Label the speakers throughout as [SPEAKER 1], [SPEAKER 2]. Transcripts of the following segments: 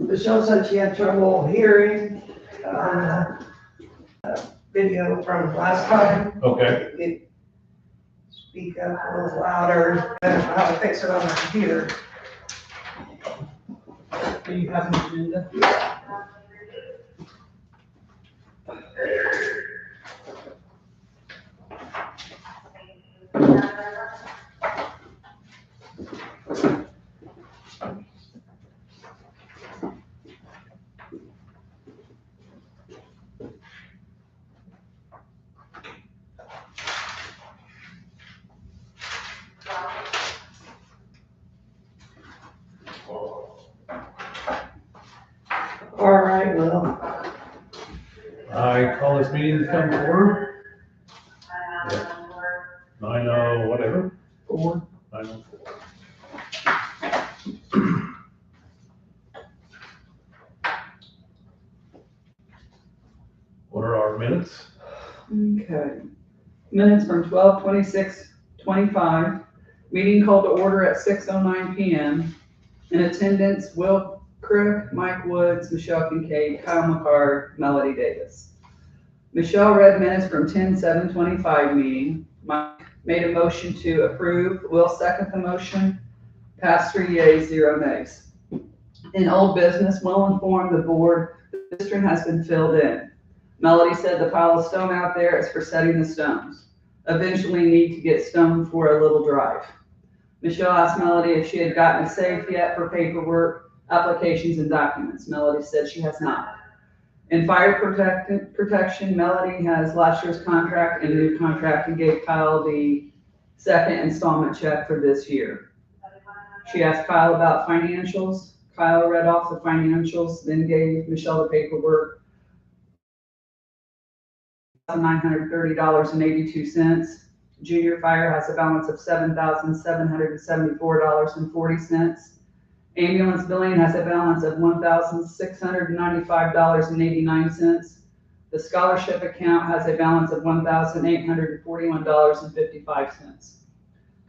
[SPEAKER 1] Michelle said she had trouble hearing video from last time.
[SPEAKER 2] Okay.
[SPEAKER 1] You speak up a little louder. I don't know how to fix it on the computer.
[SPEAKER 3] Do you have an agenda?
[SPEAKER 1] All right, well,
[SPEAKER 2] I call this meeting to come to order. 9:00 whatever. 9:04. What are our minutes?
[SPEAKER 3] Okay. Minutes from 12/26/25. Meeting called to order at 6:09 p.m. In attendance, Will Crook, Mike Woods, Michelle Kincaid, Kyle McCarr, Melody Davis. Michelle read minutes from 10/7/25 meeting. Mike made a motion to approve. Will second the motion. Passed 3 yeas, 0 nays. In old business, Will informed the board the cistern has been filled in. Melody said the pile of stone out there is for setting the stones. Eventually need to get stone for a little drive. Michelle asked Melody if she had gotten a safe yet for paperwork, applications, and documents. Melody said she has not. In fire protection, Melody has last year's contract and new contract and gave Kyle the second installment check for this year. She asked Kyle about financials. Kyle read off the financials, then gave Michelle the paperwork. $930.82. Junior fire has a balance of $7,774.40. Ambulance billing has a balance of $1,695.89. The scholarship account has a balance of $1,841.55.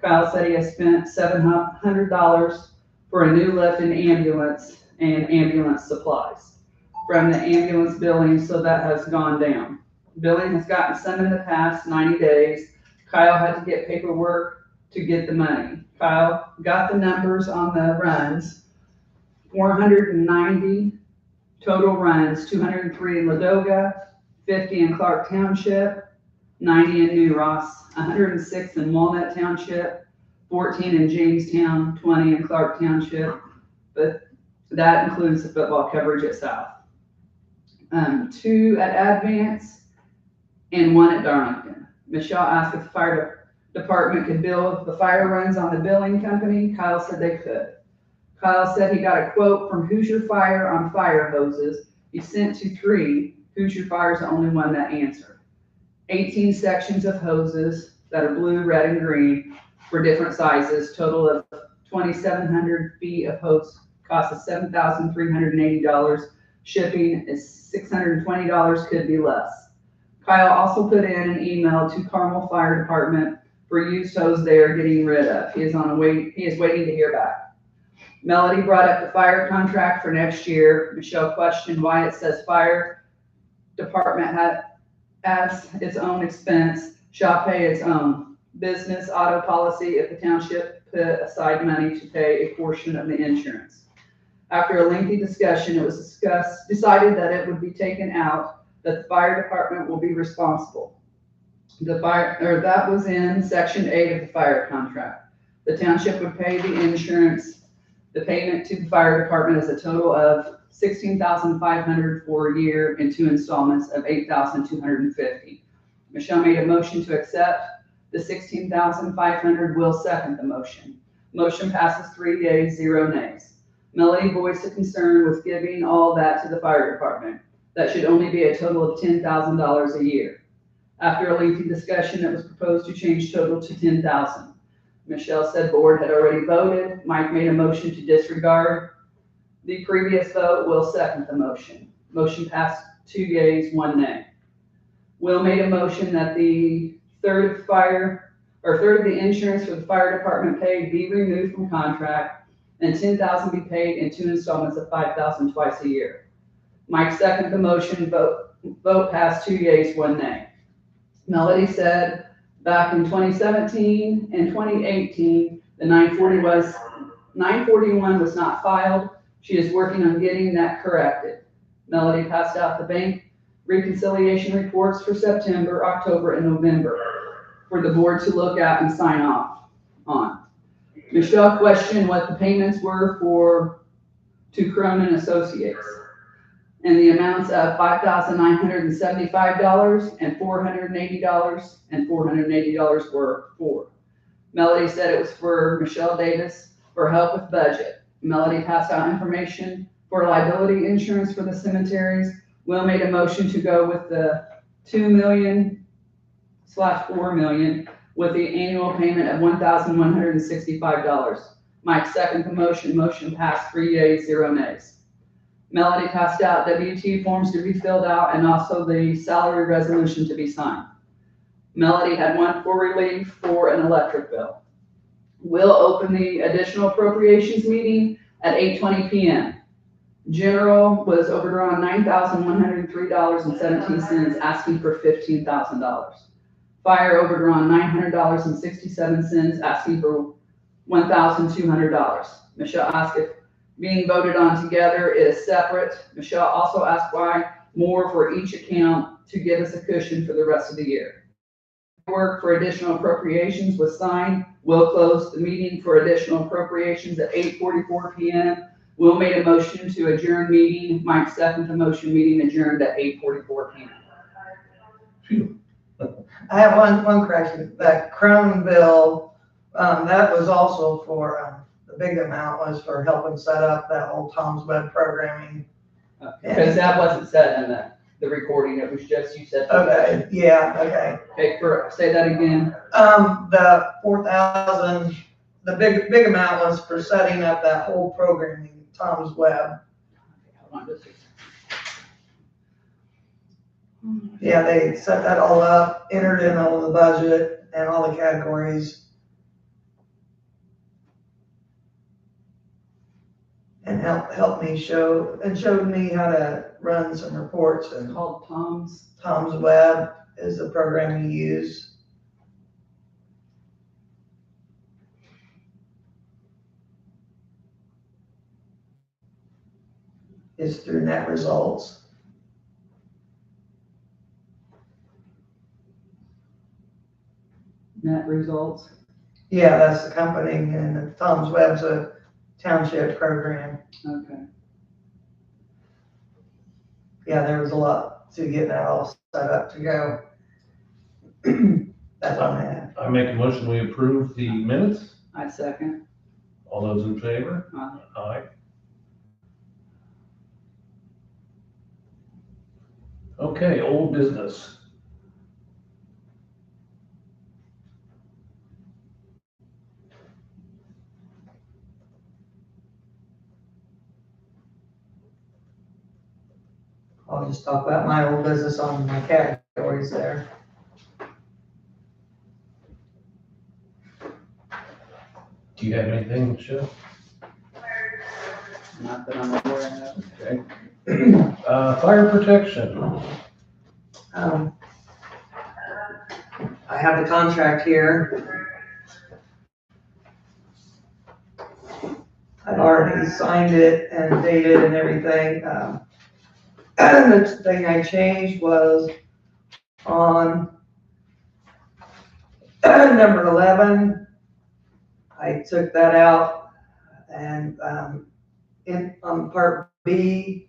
[SPEAKER 3] Kyle said he has spent $700 for a new lift and ambulance and ambulance supplies from the ambulance billing, so that has gone down. Billing has gotten some in the past 90 days. Kyle had to get paperwork to get the money. Kyle got the numbers on the runs. 490 total runs, 203 in Ladoga, 50 in Clark Township, 90 in New Ross, 106 in Walnut Township, 14 in Jamestown, 20 in Clark Township, but that includes the football coverage at South. 2 at Advance, and 1 at Darlington. Michelle asked if the fire department could bill the fire runs on the billing company. Kyle said they could. Kyle said he got a quote from Hoosier Fire on fire hoses. He sent to 3. Hoosier Fire is the only one that answered. 18 sections of hoses that are blue, red, and green for different sizes. Total of 2,700 feet of hose cost us $7,380. Shipping is $620, could be less. Kyle also put in an email to Carmel Fire Department for used hose they are getting rid of. He is waiting to hear back. Melody brought up the fire contract for next year. Michelle questioned why it says fire department has its own expense, shall pay its own business auto policy if the township put aside money to pay a portion of the insurance. After a lengthy discussion, it was decided that it would be taken out, that the fire department will be responsible. That was in section 8 of the fire contract. The township would pay the insurance. The payment to the fire department is a total of $16,500 for a year in 2 installments of $8,250. Michelle made a motion to accept the $16,500. Will second the motion. Motion passes 3 yeas, 0 nays. Melody voiced a concern with giving all that to the fire department. That should only be a total of $10,000 a year. After a lengthy discussion, it was proposed to change total to $10,000. Michelle said board had already voted. Mike made a motion to disregard the previous vote. Will second the motion. Motion passed 2 yeas, 1 nay. Will made a motion that the third of the insurance for the fire department paid be removed from contract and $10,000 be paid in 2 installments of $5,000 twice a year. Mike seconded the motion, vote passed 2 yeas, 1 nay. Melody said back in 2017 and 2018, the 941 was not filed. She is working on getting that corrected. Melody passed out the bank reconciliation reports for September, October, and November for the board to look at and sign off on. Michelle questioned what the payments were to Cronin Associates, and the amounts of $5,975 and $480 and $480 were for. Melody said it was for Michelle Davis for help with budget. Melody passed out information for liability insurance for the cemeteries. Will made a motion to go with the $2 million/$4 million with the annual payment of $1,165. Mike seconded the motion. Motion passed 3 yeas, 0 nays. Melody passed out WT forms to be filled out and also the salary resolution to be signed. Melody had one for relief for an electric bill. Will open the additional appropriations meeting at 8:20 p.m. General was overdrawn $9,103.17, asking for $15,000. Fire overdrawn $900.67, asking for $1,200. Michelle asked if being voted on together is separate. Michelle also asked why more for each account to give us a cushion for the rest of the year. Work for additional appropriations was signed. Will closed the meeting for additional appropriations at 8:44 p.m. Will made a motion to adjourn meeting. Mike seconded the motion, meeting adjourned at 8:44 p.m.
[SPEAKER 1] I have one correction. That Crown bill, that was also for, the big amount was for helping set up that whole Tom's Web programming.
[SPEAKER 3] Because that wasn't said in the recording, it was just you said.
[SPEAKER 1] Okay, yeah, okay.
[SPEAKER 3] Okay, say that again.
[SPEAKER 1] The 4,000, the big amount was for setting up that whole programming, Tom's Web.
[SPEAKER 3] Hold on just a second.
[SPEAKER 1] Yeah, they set that all up, entered in all the budget and all the categories. And helped me showed me how to run some reports, and
[SPEAKER 3] Called Tom's.
[SPEAKER 1] Tom's Web is the program you use. It's through Net Results.
[SPEAKER 3] Net Results.
[SPEAKER 1] Yeah, that's the company, and Tom's Web's a township program.
[SPEAKER 3] Okay.
[SPEAKER 1] Yeah, there was a lot to get that all set up to go. That's all I have.
[SPEAKER 2] I make a motion, we approve the minutes.
[SPEAKER 3] I second.
[SPEAKER 2] All those in favor?
[SPEAKER 3] Aye.
[SPEAKER 2] Aye. Okay, old business.
[SPEAKER 1] I'll just talk about my old business on my categories there.
[SPEAKER 2] Do you have anything, Michelle?
[SPEAKER 3] Not that I'm aware of.
[SPEAKER 2] Okay. Fire protection.
[SPEAKER 1] I have the contract here. I've already signed it and dated and everything. The thing I changed was on number 11. I took that out and on part B,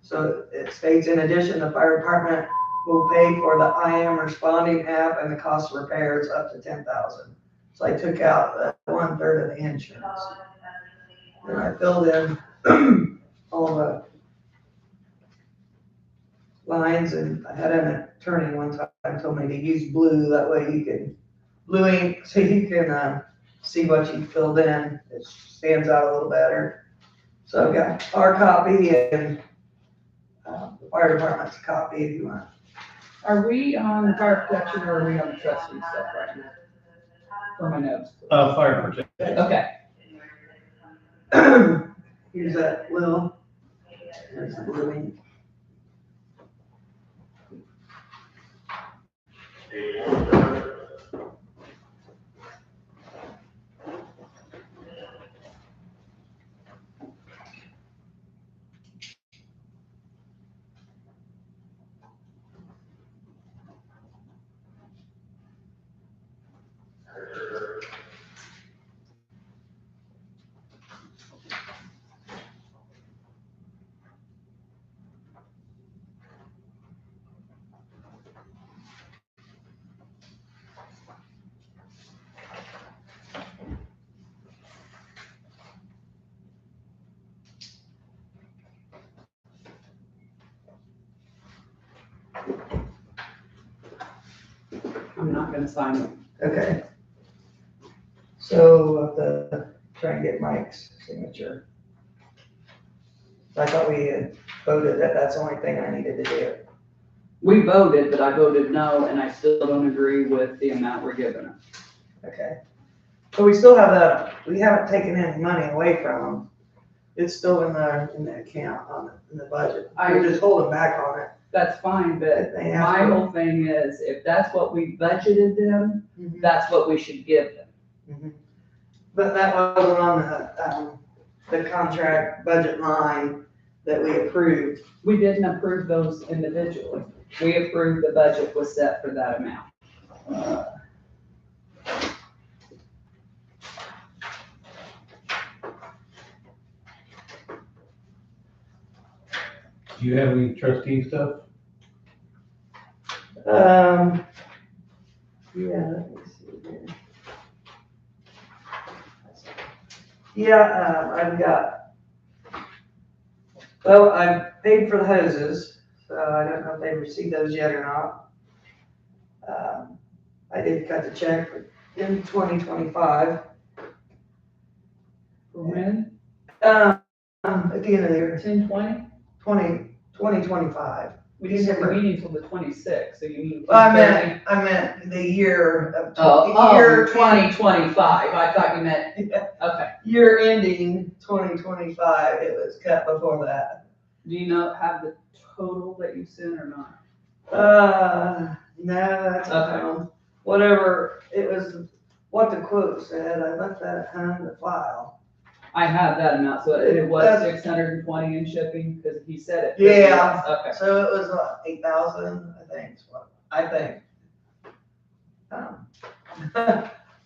[SPEAKER 1] so it states, in addition, the fire department will pay for the I Am Responding app and the cost of repairs up to $10,000. So I took out the 1/3 of the insurance. And I filled in all the lines, and I had an attorney one time told me to use blue, that way you can, blue ink, so you can see what you filled in. It stands out a little better. So I've got our copy and the fire department's copy if you want.
[SPEAKER 3] Are we on fire protection or are we on the trustee stuff right now? For my notes.
[SPEAKER 2] Fire protection.
[SPEAKER 3] Okay.
[SPEAKER 1] Here's that Will. There's the blue ink.
[SPEAKER 3] I'm not gonna sign it.
[SPEAKER 1] Okay. So we'll have to try and get Mike's signature. I thought we had voted that that's the only thing I needed to do.
[SPEAKER 3] We voted, but I voted no, and I still don't agree with the amount we're giving them.
[SPEAKER 1] Okay. But we still have that, we haven't taken any money away from them. It's still in the account in the budget. We're just holding back on it.
[SPEAKER 3] That's fine, but
[SPEAKER 1] They have
[SPEAKER 3] my
[SPEAKER 1] to-
[SPEAKER 3] whole thing is, if that's what we budgeted them,
[SPEAKER 1] Mhm.
[SPEAKER 3] that's what we should give them.
[SPEAKER 1] Mhm. But that wasn't on the contract budget line that we approved.
[SPEAKER 3] We didn't approve those individually. We approved the budget was set for that amount.
[SPEAKER 2] Do you have any trustee stuff?
[SPEAKER 1] Yeah, let me see here. Yeah, I've got, well, I paid for the hoses, so I don't know if they received those yet or not. I did cut the check in 2025.
[SPEAKER 3] For when?
[SPEAKER 1] At the end of the year,
[SPEAKER 3] 10/20?
[SPEAKER 1] 2025.
[SPEAKER 3] We didn't have a
[SPEAKER 1] December.
[SPEAKER 3] meeting till the 26th, so you mean.
[SPEAKER 1] Well, I meant the year of.
[SPEAKER 3] Oh, 2025. I thought you meant, okay.
[SPEAKER 1] Year ending 2025, it was cut before that.
[SPEAKER 3] Do you have the total that you sent or not?
[SPEAKER 1] No, that's
[SPEAKER 3] Okay.
[SPEAKER 1] whatever, it was what the quote said, I left that at home to file.
[SPEAKER 3] I have that amount, so it was
[SPEAKER 1] That's-
[SPEAKER 3] 620 in shipping, because he said it.
[SPEAKER 1] Yeah.
[SPEAKER 3] Okay.
[SPEAKER 1] So it was 8,000, I think, is what, I think.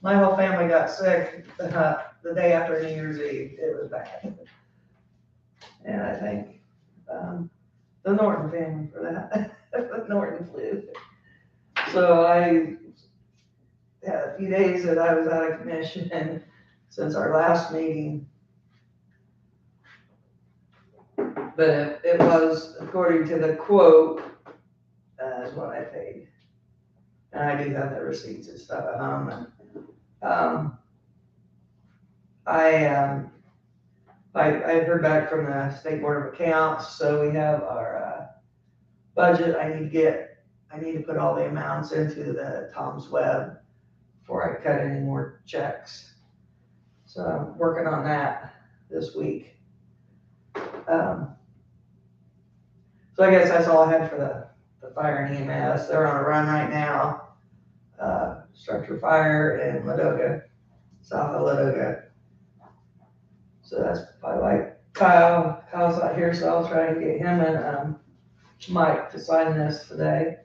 [SPEAKER 1] My whole family got sick, the day after New Year's Eve, it was bad. And I think, the Norton family for that, the Norton flu. So I had a few days that I was out of commission since our last meeting. But it was, according to the quote, is what I paid. And I do have the receipts and stuff at home. And, I heard back from the State Board of Accounts, so we have our, budget. I need to put all the amounts into the Tom's Web before I cut any more checks. So I'm working on that this week. So I guess that's all I had for the fire and EMS. They're on a run right now. Structure fire in Ladoga, south of Ladoga. So that's probably like Kyle's not here, so I'll try and get him and Mike to sign this today.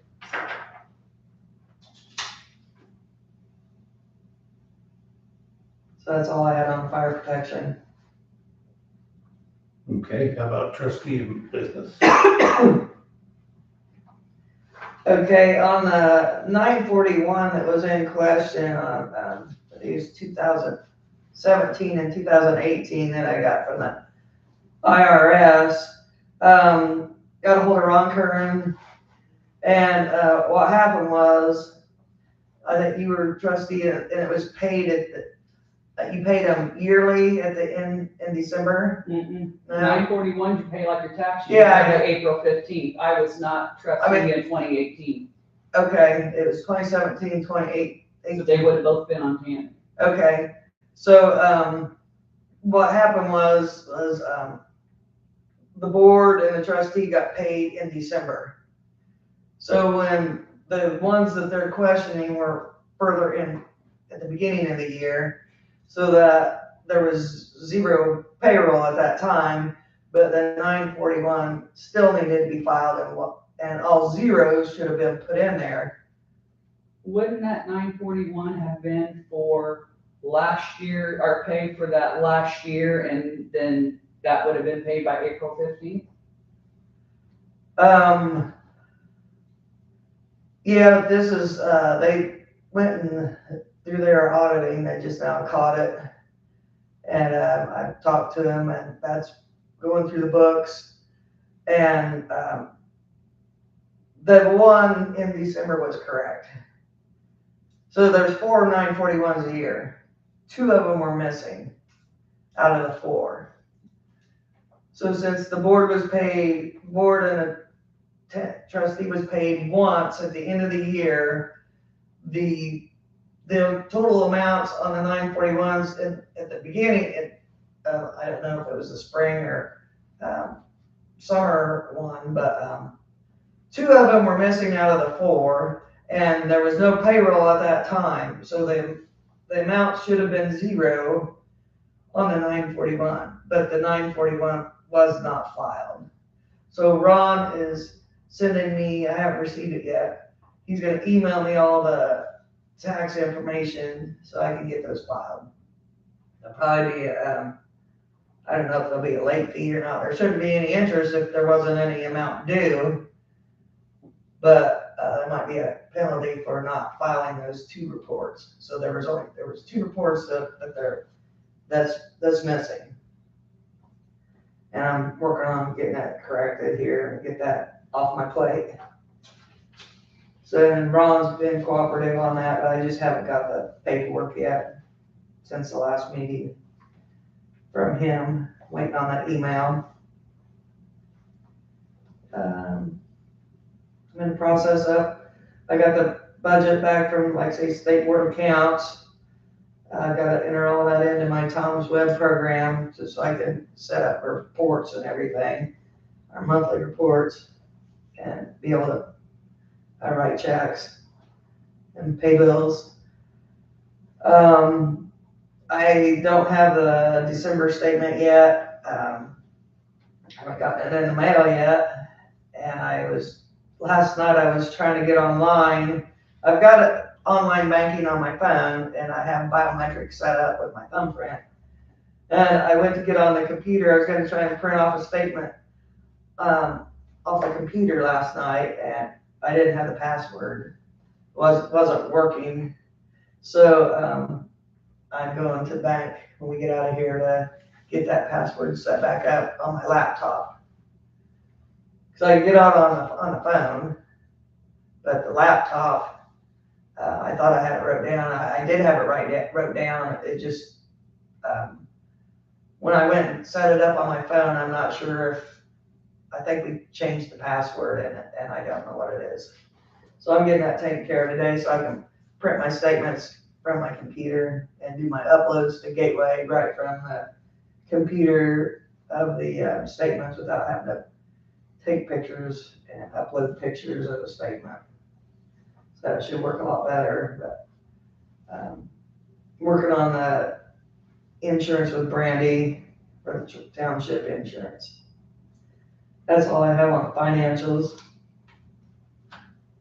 [SPEAKER 1] So that's all I had on fire protection.
[SPEAKER 2] Okay, how about trustee business?
[SPEAKER 1] Okay, on the 941 that was in question on these 2017 and 2018 that I got from the IRS, got a hold of Ron Curran, and what happened was, I think you were trustee and it was paid you paid them yearly at the in December.
[SPEAKER 3] Mm-mm.
[SPEAKER 1] No?
[SPEAKER 3] 941, you pay like your tax.
[SPEAKER 1] Yeah, I
[SPEAKER 3] You
[SPEAKER 1] know.
[SPEAKER 3] pay April 15th. I was not trustee in 2018.
[SPEAKER 1] Okay, it was 2017, 2018.
[SPEAKER 3] So they would have both been on hand.
[SPEAKER 1] Okay, so, what happened was, the board and the trustee got paid in December. So when the ones that they're questioning were further in at the beginning of the year, so that there was zero payroll at that time, but the 941 still needed to be filed and all zeros should have been put in there.
[SPEAKER 3] Wouldn't that 941 have been for last year, or paid for that last year, and then that would have been paid by April 15th?
[SPEAKER 1] Yeah, this is, they went and through their auditing, they just now caught it. And I talked to them, and that's going through the books. And the one in December was correct. So there's 4 941s a year. 2 of them were missing out of the 4. So since the board and the trustee was paid once at the end of the year, the total amounts on the 941s at the beginning, I don't know if it was the spring or summer one, but 2 of them were missing out of the 4, and there was no payroll at that time. So the amount should have been 0 on the 941, but the 941 was not filed. So Ron is sending me, I haven't received it yet, he's going to email me all the tax information so I can get those filed. There'll probably be, I don't know if there'll be a late fee or not. There shouldn't be any interest if there wasn't any amount due, but there might be a penalty for not filing those 2 reports. So there was 2 reports that's missing. And I'm working on getting that corrected here and get that off my plate. So, and Ron's been cooperative on that, but I just haven't got the paperwork yet since the last meeting from him. Waiting on that email. I'm in the process of, I got the budget back from, like say, State Board of Accounts. I got to enter all that into my Tom's Web program so I can set up reports and everything, our monthly reports, and be able to write checks and pay bills. I don't have the December statement yet. I haven't gotten it in the mail yet. And last night I was trying to get online. I've got it online banking on my phone, and I have biometrics set up with my thumbprint. And I went to get on the computer. I was going to try and print off a statement off the computer last night, and I didn't have the password. Wasn't working. So I'm going to the bank when we get out of here to get that password set back up on my laptop. So I can get out on the phone, but the laptop, I thought I had it wrote down. I did have it wrote down. It just, when I went and set it up on my phone, I'm not sure I think we changed the password in it, and I don't know what it is. So I'm getting that taken care of today so I can print my statements from my computer and do my uploads to Gateway right from the computer of the statements without having to take pictures and upload pictures of the statement. So that should work a lot better. But working on the insurance with Brandy for the township insurance. That's all I have on financials.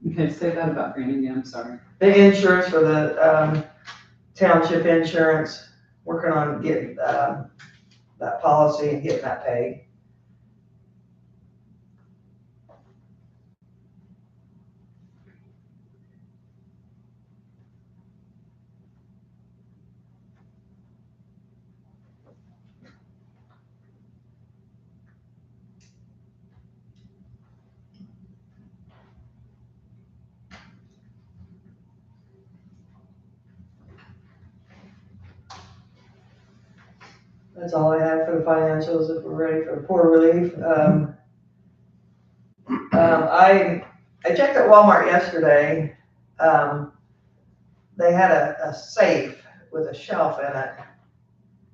[SPEAKER 3] Okay, say that about Brandy again, I'm sorry.
[SPEAKER 1] The insurance for the township insurance, working on getting that policy and getting that paid. That's all I have for the financials. If we're ready for poor relief, I checked at Walmart yesterday. They had a safe with a shelf in it,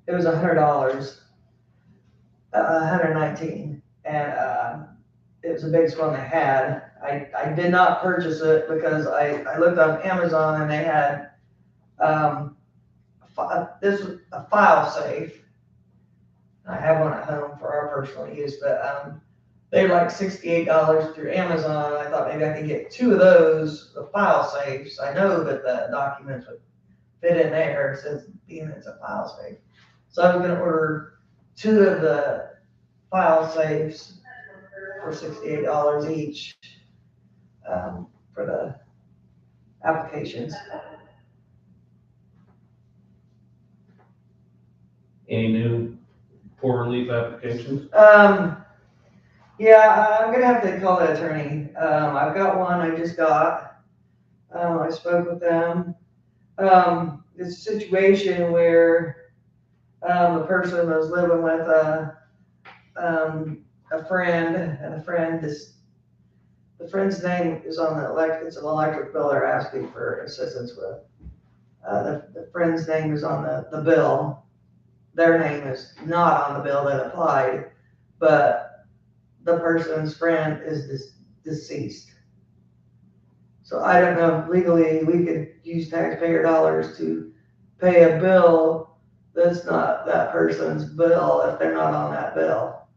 [SPEAKER 1] it was $100, 119, and it was the biggest one they had. I did not purchase it because I looked on Amazon and they had this was a file safe. I have one at home for our personal use, but they're like $68 through Amazon. I thought maybe I could get 2 of those, the file safes. I know that the documents would fit in there since being it's a file safe. So I was gonna order 2 of the file safes for $68 each for the applications.
[SPEAKER 2] Any new poor relief applications?
[SPEAKER 1] Yeah, I'm gonna have to call the attorney. I've got one I just got. I spoke with them. It's a situation where the person was living with a friend, and the friend's name is on it's an electric bill they're asking for assistance with. The friend's name is on the bill. Their name is not on the bill that applied, but the person's friend is deceased. So I don't know if legally we could use taxpayer dollars to pay a bill that's not that person's bill if they're not on that bill.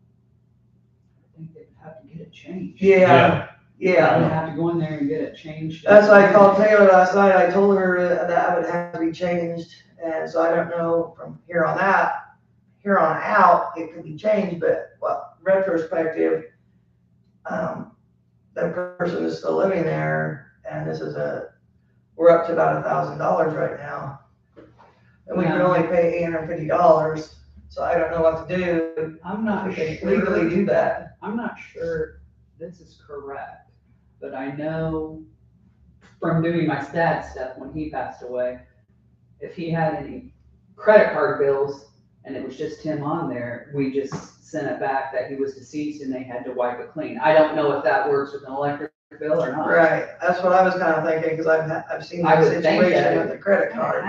[SPEAKER 3] I think they would have to get it changed.
[SPEAKER 1] Yeah.
[SPEAKER 3] They would have to go in there and get it changed.
[SPEAKER 1] That's why I called Taylor last night. I told her that would have to be changed. And so I don't know from here on out, it could be changed, but well, retrospective, that person is still living there, and we're up to about $1,000 right now. And we can only pay $850, so I don't know what to do.
[SPEAKER 3] I'm not
[SPEAKER 1] if we
[SPEAKER 3] sure.
[SPEAKER 1] can legally do that.
[SPEAKER 3] I'm not sure this is correct, but I know from doing my stat stuff when he passed away, if he had any credit card bills and it was just him on there, we just sent it back that he was deceased and they had to wipe it clean. I don't know if that works with an electric bill or not.
[SPEAKER 1] Right, that's what I was kind of thinking, because I've seen that situation with the credit card.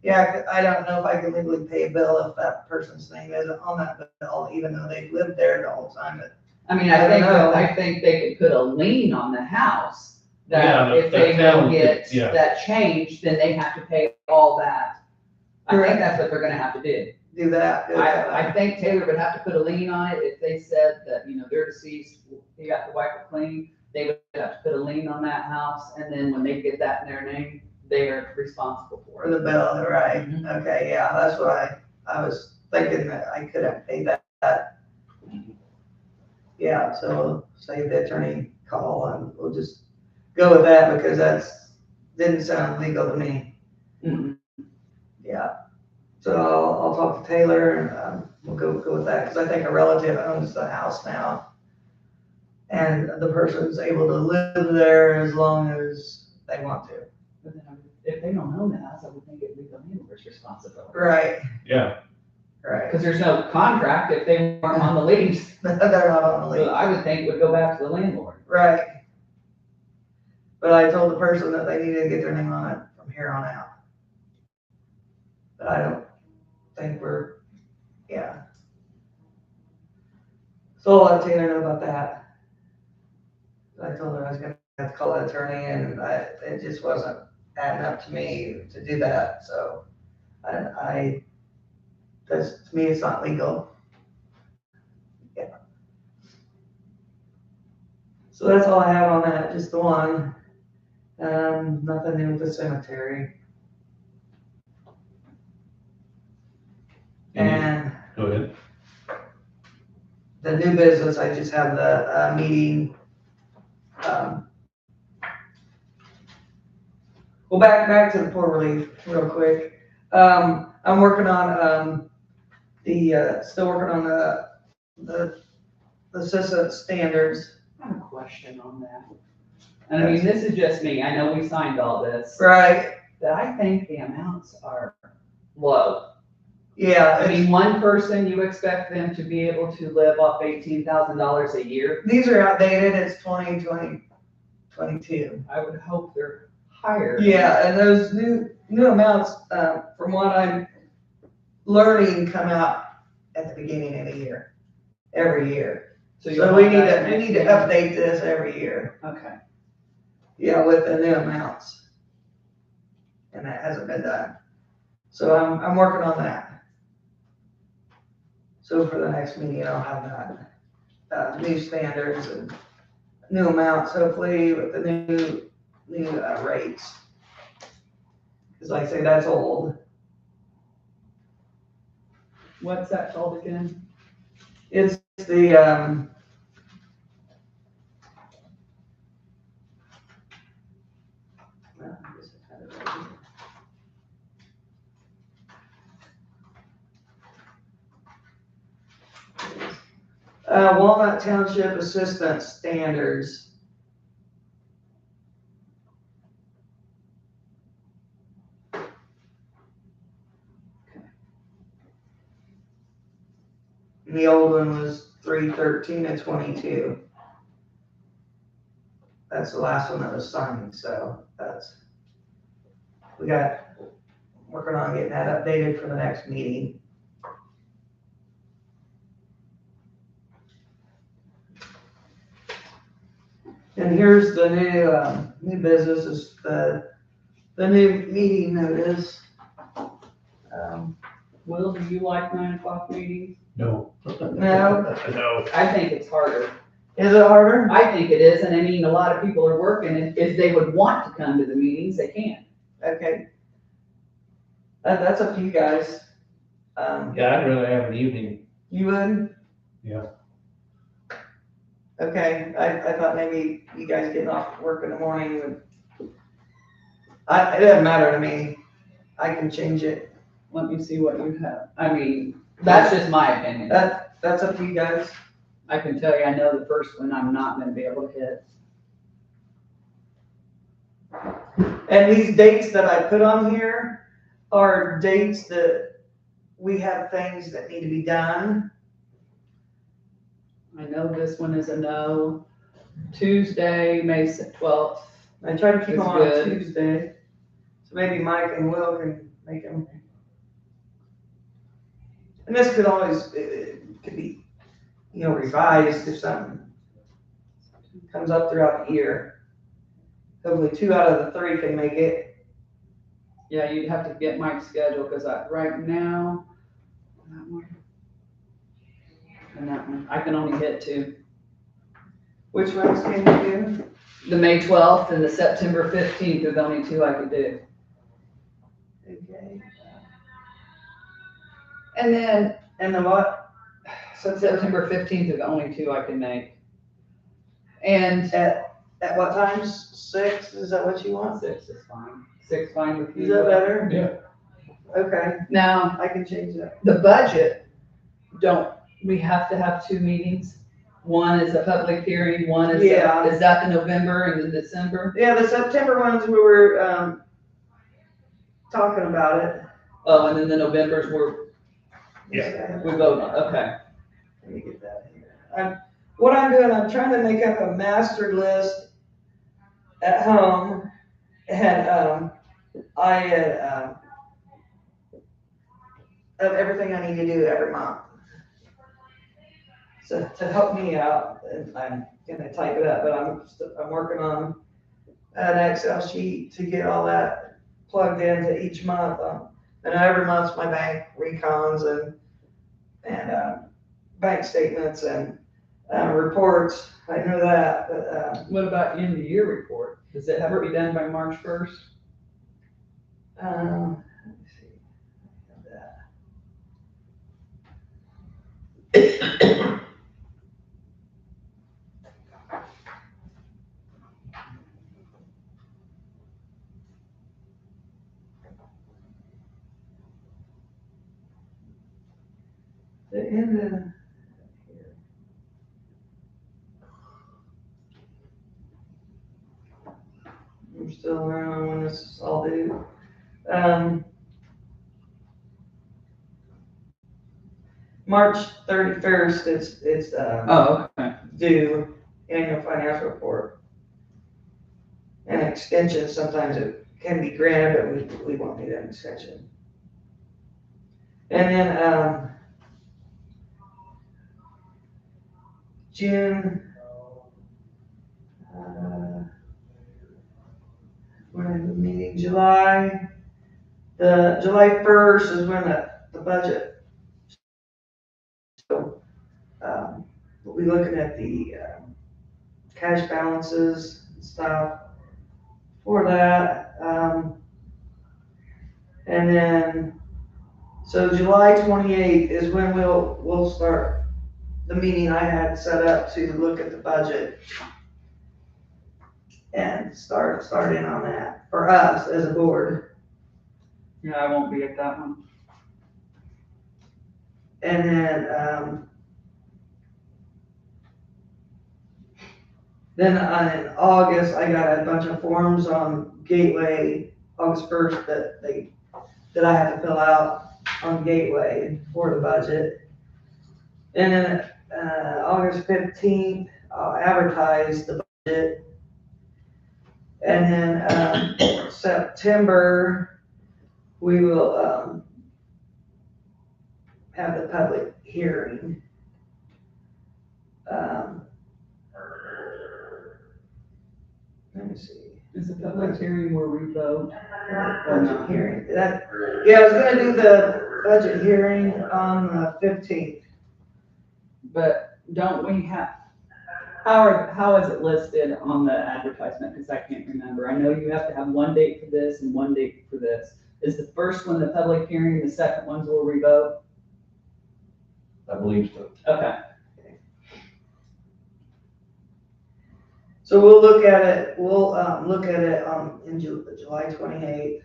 [SPEAKER 1] Yeah, I don't know if I can legally pay a bill if that person's name isn't on that bill, even though they've lived there the whole time.
[SPEAKER 3] I mean, I think they could put a lien on the house that if they don't get that changed, then they have to pay all that. I think that's what they're gonna have to do.
[SPEAKER 1] Do that.
[SPEAKER 3] I think Taylor would have to put a lien on it if they said that, they're deceased, you have to wipe it clean. They would have to put a lien on that house, and then when they get that in their name, they are responsible for
[SPEAKER 1] For
[SPEAKER 3] it.
[SPEAKER 1] the bill, right? Mm-hmm. Okay, yeah, that's what I was thinking, that I couldn't pay that. Yeah, so say the attorney call and we'll just go with that, because didn't sound legal to me.
[SPEAKER 3] Mm-hmm.
[SPEAKER 1] Yeah, so I'll talk to Taylor and we'll go with that, because I think a relative owns the house now. And the person's able to live there as long as they want to.
[SPEAKER 3] But then if they don't own the house, I would think it would be the landlord's responsibility.
[SPEAKER 1] Right.
[SPEAKER 2] Yeah.
[SPEAKER 1] Right.
[SPEAKER 3] Because there's no contract if they weren't on the lease.
[SPEAKER 1] They're not on the lease.
[SPEAKER 3] So I would think it would go back to the landlord.
[SPEAKER 1] Right. But I told the person that they needed to get their name on it from here on out. But I don't think yeah. So I'll let Taylor know about that. I told her I was gonna have to call the attorney, and it just wasn't adding up to me to do that, so because to me, it's not legal. Yeah. So that's all I have on that, just the one. Nothing new with the cemetery. And
[SPEAKER 2] go ahead.
[SPEAKER 1] The new business, I just have the meeting. Well, back to the poor relief real quick. I'm working on still working on the assistant standards.
[SPEAKER 3] I have a question on that. And I mean, this is just me. I know we signed all this.
[SPEAKER 1] Right.
[SPEAKER 3] But I think the amounts are low.
[SPEAKER 1] Yeah.
[SPEAKER 3] I mean, one person, you expect them to be able to live off $18,000 a year.
[SPEAKER 1] These are outdated. It's 2022.
[SPEAKER 3] I would hope they're higher.
[SPEAKER 1] Yeah, and those new amounts, from what I'm learning come out at the beginning of the year, every year.
[SPEAKER 3] you'll
[SPEAKER 1] So we
[SPEAKER 3] have
[SPEAKER 1] need
[SPEAKER 3] that
[SPEAKER 1] to
[SPEAKER 3] next meeting?
[SPEAKER 1] update this every year,
[SPEAKER 3] Okay,
[SPEAKER 1] yeah, with the new amounts. And that hasn't been done. So I'm working on that. So for the next meeting, I'll have that, new standards and new amounts, hopefully with the new rates. Cause like I say, that's old.
[SPEAKER 3] what's that called again?
[SPEAKER 1] It's the, Walnut Township Assistance Standards. And the old one was 313 and 22. That's the last one that was signed, so we got, working on getting that updated for the next meeting. And here's the new business, is the new meeting notice.
[SPEAKER 3] Will, do you like 9 o'clock meetings?
[SPEAKER 2] No.
[SPEAKER 1] No,
[SPEAKER 2] No.
[SPEAKER 3] I think it's harder.
[SPEAKER 1] is it harder?
[SPEAKER 3] I think it is, and I mean, a lot of people are working, and if they would want to come to the meetings, they can.
[SPEAKER 1] Okay. That's up to you guys.
[SPEAKER 2] Yeah, I'd rather have an evening.
[SPEAKER 1] You would?
[SPEAKER 2] Yeah.
[SPEAKER 1] Okay, I thought maybe you guys getting off work in the morning would, it doesn't matter to me. I can change it.
[SPEAKER 3] Let me see what you have. I mean, that's just my opinion.
[SPEAKER 1] That's up to you guys.
[SPEAKER 3] I can tell you, I know the first one I'm not gonna be able to hit.
[SPEAKER 1] And these dates that I put on here are dates that we have things that need to be done.
[SPEAKER 3] I know this one is a no. Tuesday, May 12th.
[SPEAKER 1] I try to keep them
[SPEAKER 3] That's
[SPEAKER 1] on
[SPEAKER 3] good.
[SPEAKER 1] Tuesday. So maybe Mike and Will can make them. And this could always, it could be, revised if something comes up throughout the year. Hopefully 2 out of the 3 can make it.
[SPEAKER 3] Yeah, you'd have to get Mike's schedule, because right now, that one, and that one, I can only hit 2.
[SPEAKER 1] Which ones can you do?
[SPEAKER 3] The May 12th and the September 15th are the only 2 I could do.
[SPEAKER 1] Okay.
[SPEAKER 3] And then
[SPEAKER 1] And the what?
[SPEAKER 3] September 15th are the only 2 I can make. And
[SPEAKER 1] At what times? 6? Is that what you want?
[SPEAKER 3] 6 is fine. 6 fine with you.
[SPEAKER 1] Is that better?
[SPEAKER 2] Yeah.
[SPEAKER 1] Okay,
[SPEAKER 3] Now,
[SPEAKER 1] I can change that.
[SPEAKER 3] the budget, we have to have 2 meetings? One is a public hearing, one is,
[SPEAKER 1] Yeah.
[SPEAKER 3] is that the November and the December?
[SPEAKER 1] Yeah, the September ones, we were, talking about it.
[SPEAKER 3] Oh, and then the Novembers we
[SPEAKER 1] Yeah.
[SPEAKER 3] vote on, okay.
[SPEAKER 1] Let me get that here. What I'm doing, I'm trying to make up a master list at home, and, I had, of everything I need to do every month. So to help me out, and I'm gonna type it up, but I'm working on an Excel sheet to get all that plugged into each month. And every month's my bank recons and bank statements and reports. I know that, but
[SPEAKER 3] What about end of year report? Does it have to be done by March 1st?
[SPEAKER 1] let me see. The end of here. I'm still around when this is all due. March 31st, it's
[SPEAKER 3] Oh, okay.
[SPEAKER 1] due annual financial report. And extension, sometimes it can be granted, but we won't need an extension. And then, June, when the meeting, July 1st is when the budget. So, we'll be looking at the, cash balances and stuff for that. And then, so July 28th is when we'll start the meeting I had set up to look at the budget and starting on that for us as a board.
[SPEAKER 3] Yeah, I won't be at that one.
[SPEAKER 1] And then in August, I got a bunch of forms on Gateway, August 1st, that I have to fill out on Gateway for the budget. And then, August 15th, I'll advertise the budget. And then, September, we will, have the public hearing. Let me see.
[SPEAKER 3] Is the public hearing where we vote?
[SPEAKER 1] Budget hearing, yeah, I was gonna do the budget hearing on the 15th.
[SPEAKER 3] But don't we have, how is it listed on the advertisement? Because I can't remember. I know you have to have one date for this and one date for this. Is the first one the public hearing, the second one's where we vote?
[SPEAKER 2] I believe so.
[SPEAKER 3] Okay.
[SPEAKER 1] So we'll look at it, in July 28th.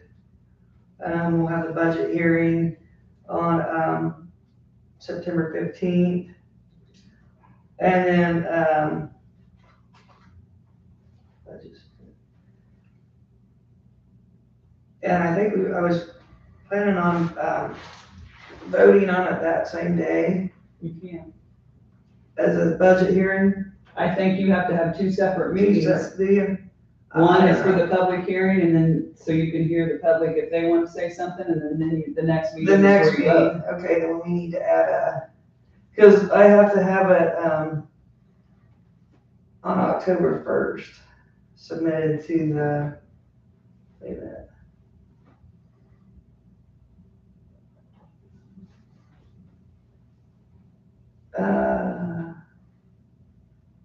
[SPEAKER 1] We'll have the budget hearing on, September 15th. And then, and I think I was planning on, voting on it that same day
[SPEAKER 3] You can.
[SPEAKER 1] as a budget hearing.
[SPEAKER 3] I think you have to have two separate meetings.
[SPEAKER 1] Do you?
[SPEAKER 3] One is for the public hearing, and then, so you can hear the public if they want to say something, and then the next meeting.
[SPEAKER 1] The
[SPEAKER 3] is
[SPEAKER 1] next
[SPEAKER 3] where you vote.
[SPEAKER 1] meeting, okay, then we need to add because I have to have it, on October 1st, submitted to the, wait a minute.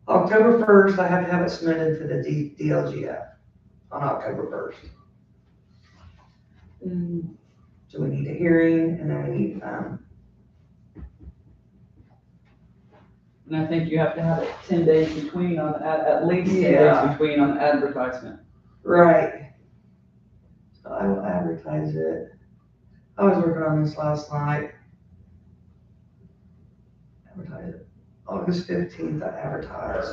[SPEAKER 1] October 1st, I have to have it submitted to the DLGF on October 1st. So we need a hearing, and then we need,
[SPEAKER 3] And I think you have to have it 10 days between on, at least 10
[SPEAKER 1] Yeah.
[SPEAKER 3] days between on the advertisement.
[SPEAKER 1] right. So I will advertise it. I was working on this last night. Advertise it. August 15th, I advertised.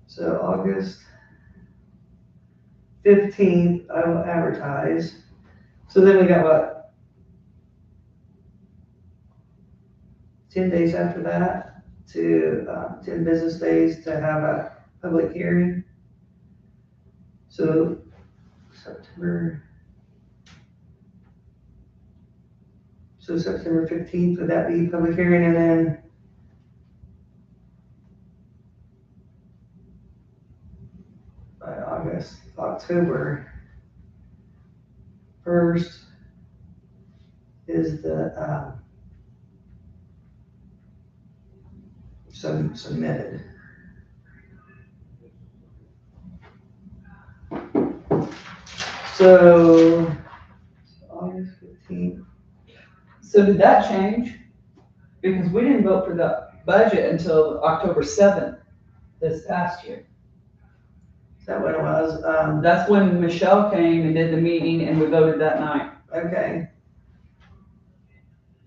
[SPEAKER 1] So August 15th, I will advertise. So then we got what? 10 days after that to, 10 business days to have a public hearing. So September 15th, would that be public hearing? And then by October 1st is the, submitted. So August 15th.
[SPEAKER 3] So did that change? Because we didn't vote for the budget until October 7th this past year.
[SPEAKER 1] Is that what it was?
[SPEAKER 3] That's when Michelle came and did the meeting and we voted that night.
[SPEAKER 1] Okay.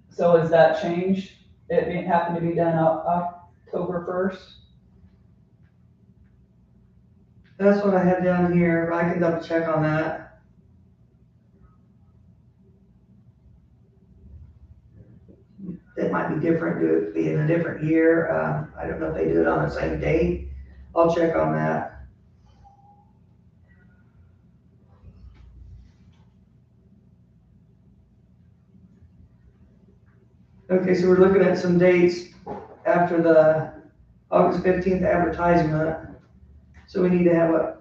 [SPEAKER 3] So has that changed? It happened to be done October 1st?
[SPEAKER 1] That's what I had down here. I can double check on that. It might be different, do it be in a different year. I don't know if they do it on the same date I'll check on that. Okay, so we're looking at some dates after the August 15th advertisement. So we need to have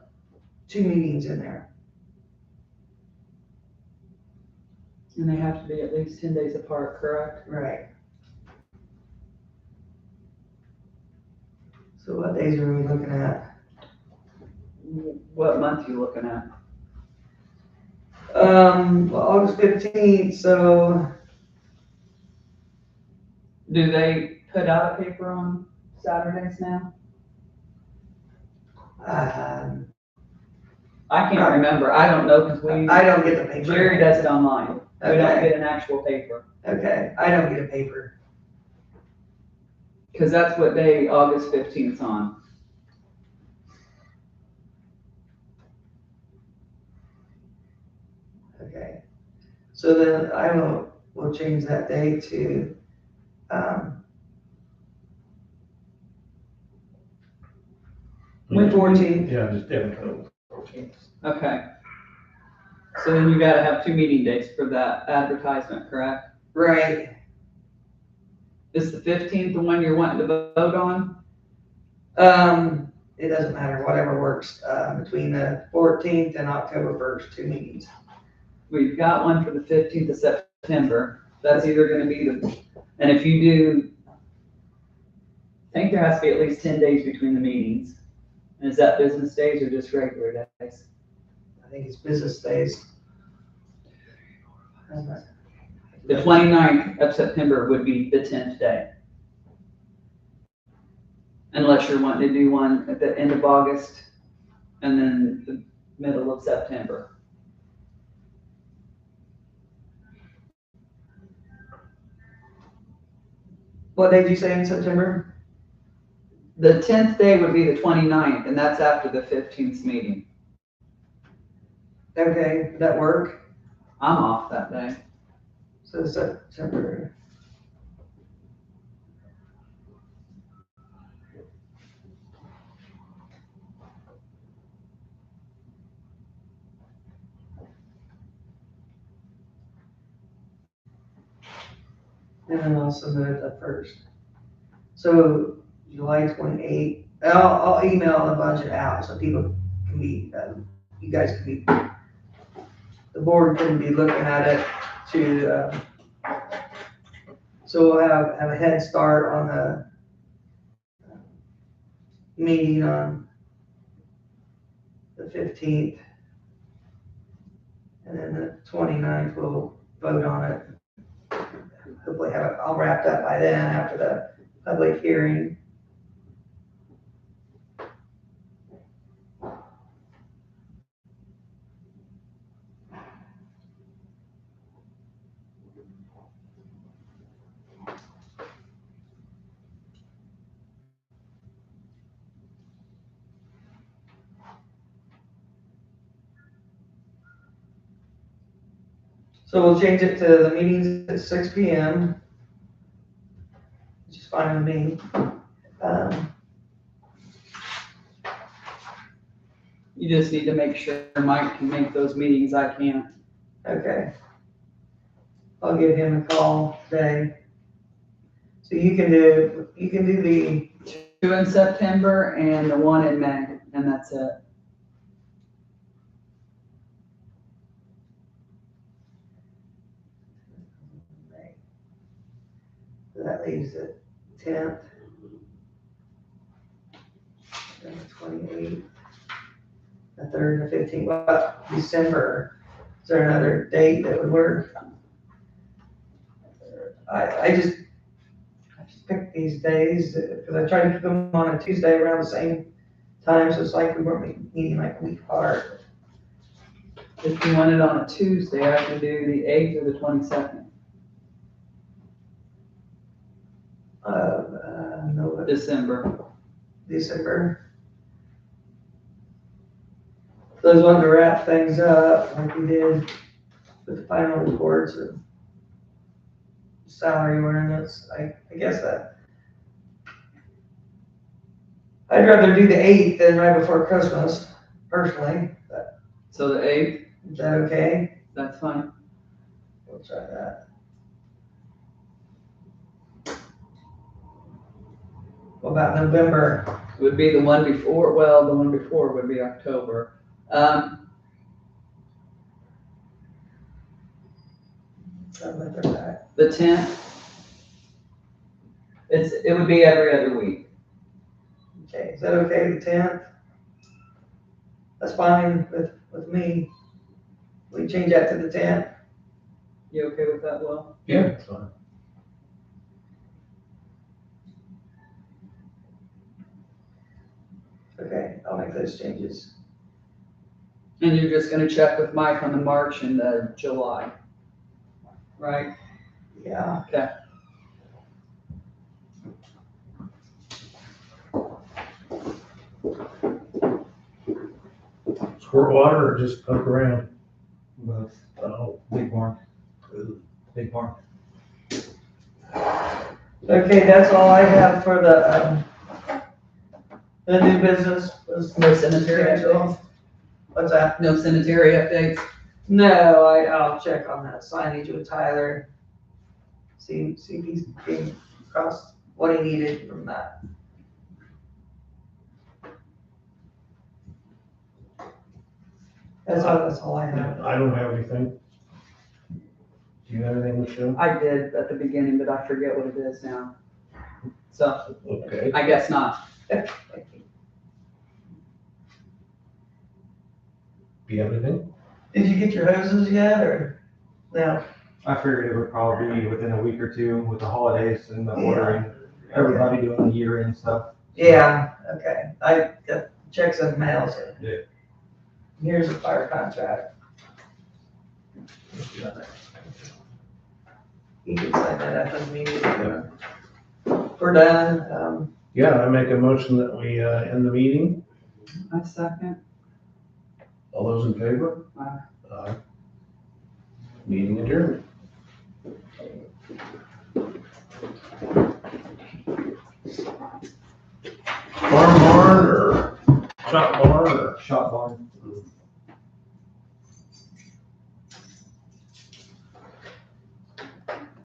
[SPEAKER 1] 2 meetings in there.
[SPEAKER 3] And they have to be at least 10 days apart, correct?
[SPEAKER 1] Right. So what days are we looking at?
[SPEAKER 3] What month are you looking at?
[SPEAKER 1] Well, August 15th, so,
[SPEAKER 3] Do they put out a paper on Saturdays now?
[SPEAKER 1] um,
[SPEAKER 3] I can't remember. I don't know because
[SPEAKER 1] I don't get the paper.
[SPEAKER 3] Jerry does it online. We don't
[SPEAKER 1] Okay.
[SPEAKER 3] get an actual paper.
[SPEAKER 1] Okay, I don't get a paper.
[SPEAKER 3] Because that's what day August 15th is on.
[SPEAKER 1] Okay. So then we'll change that day to,
[SPEAKER 3] When
[SPEAKER 1] 14th.
[SPEAKER 2] Yeah, just different. 14th.
[SPEAKER 3] Okay. So then you gotta have 2 meeting dates for that advertisement, correct?
[SPEAKER 1] Right.
[SPEAKER 3] Is the 15th the one you're wanting to vote on?
[SPEAKER 1] It doesn't matter, whatever works, between the 14th and October 1st, 2 meetings.
[SPEAKER 3] We've got one for the 15th of September. That's either gonna be and if you do, I think there has to be at least 10 days between the meetings. And is that business days or just regular days?
[SPEAKER 1] I think it's business days.
[SPEAKER 3] The 29th of September would be the 10th day. Unless you're wanting to do one at the end of August and then the middle of September.
[SPEAKER 1] What day did you say in September?
[SPEAKER 3] The 10th day would be the 29th, and that's after the 15th meeting.
[SPEAKER 1] Okay, did that work?
[SPEAKER 3] I'm off that day.
[SPEAKER 1] So September. And then I'll submit it the 1st. So July 28th, I'll email the budget out so people can be, you guys can be, the board can be looking at it so we'll have a head start on the meeting on the 15th. And then the 29th, we'll vote on it. Hopefully have it all wrapped up by then after the public hearing. So we'll change it to the meetings at 6 p.m. Which is fine with me.
[SPEAKER 3] You just need to make sure Mike can make those meetings. I can't.
[SPEAKER 1] Okay. I'll give him a call today. So you can do the,
[SPEAKER 3] 2 in September and the 1 in May, and that's it.
[SPEAKER 1] so that leaves the 10th. And the 28th. The 3rd and the 15th, well, December. Is there another date that would work? I just picked these days because I tried to keep them on a Tuesday around the same time, so it's like we weren't meeting like a week apart.
[SPEAKER 3] If you want it on a Tuesday, I can do the 8th or the 22nd.
[SPEAKER 1] No, December. Those wanted to wrap things up like we did with the final reports of salary ordinance. I guess that I'd rather do the 8th than right before Christmas, personally. But
[SPEAKER 3] So the 8th,
[SPEAKER 1] is that okay?
[SPEAKER 3] that's fine.
[SPEAKER 1] We'll try that. What about November?
[SPEAKER 3] Would be the one before, well, the one before would be October. The 10th. It would be every other week.
[SPEAKER 1] Okay, is that okay, the 10th? That's fine with me. We change that to the 10th.
[SPEAKER 3] You okay with that, Will?
[SPEAKER 2] Yeah, it's fine.
[SPEAKER 1] Okay, I'll make those changes.
[SPEAKER 3] And you're just gonna check with Mike on the March and the July, right?
[SPEAKER 1] Yeah.
[SPEAKER 3] Okay.
[SPEAKER 2] Squirt water or just poke around?
[SPEAKER 4] Both.
[SPEAKER 2] Oh,
[SPEAKER 4] Big barn. Big barn.
[SPEAKER 1] Okay, that's all I have for the new business. Was
[SPEAKER 3] No cemetery updates?
[SPEAKER 1] What's that?
[SPEAKER 3] No cemetery updates?
[SPEAKER 1] No, I'll check on that signage with Tyler. See if he's came across what he needed from that. That's all I have.
[SPEAKER 2] I don't have anything. Do you have anything, Michelle?
[SPEAKER 3] I did at the beginning, but I forget what it is now. So,
[SPEAKER 2] Okay.
[SPEAKER 3] I guess not.
[SPEAKER 2] Do you have anything?
[SPEAKER 1] Did you get your hoses yet, or no?
[SPEAKER 4] I figured it would probably be within a week or two with the holidays and the
[SPEAKER 1] Yeah.
[SPEAKER 4] ordering, everybody doing the year-end stuff.
[SPEAKER 1] Yeah, okay. I got checks in the mail, so.
[SPEAKER 4] Yeah.
[SPEAKER 1] Here's a fire contract. You can sign that after the meeting. We're done.
[SPEAKER 2] Yeah, I make a motion that we end the meeting.
[SPEAKER 3] I second.
[SPEAKER 2] All those in favor?
[SPEAKER 3] Aye.
[SPEAKER 2] Aye. Meeting adjourned. Farm